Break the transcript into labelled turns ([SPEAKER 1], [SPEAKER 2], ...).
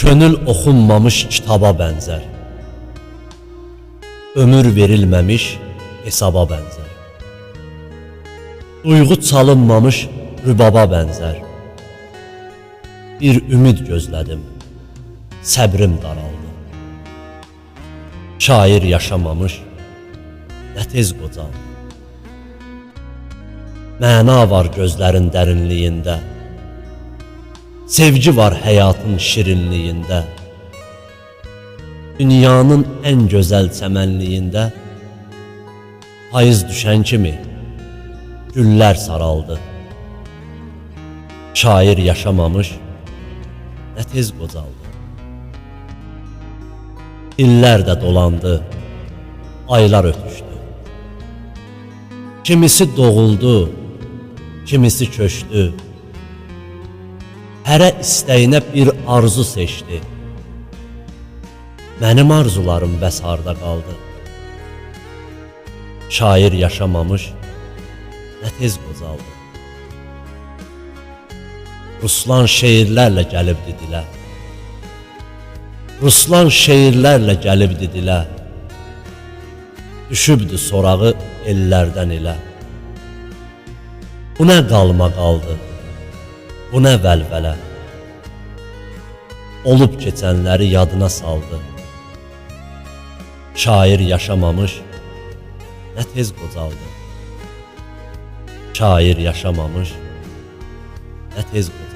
[SPEAKER 1] Könül oxunmamış kitaba bənzər. Ömür verilməmiş hesaba bənzər. Duyğu çalınmamış rübaba bənzər. Bir ümid gözlədim, səbrim daraldı. Şair yaşamamış, nə tez qocaldı. Məna var gözlərin dərinliyində, sevgi var həyatın şirinliyində. Dünyanın ən gözəl çəmənliyində payız düşən kimi güllər saraldı. Şair yaşamamış, nə tez qocaldı. İllər də dolandı, aylar ötüşdü. Kimisi doğuldu, kimisi köçdü. Hərə istəyinə bir arzu seçdi. Mənim arzularım bəs harda qaldı? Şair yaşamamış, nə tez qocaldı. Ruslan şeirlərlə gəlibdi dilə. Ruslan şeirlərlə gəlibdi dilə. Düşübdü sorağı ellərdən ilə. Bu nə qalma qaldı, bu nə vəlvələ. Olub keçənləri yadına saldı. Şair yaşamamış, nə tez qocaldı. Şair yaşamamış, nə tez qocaldı.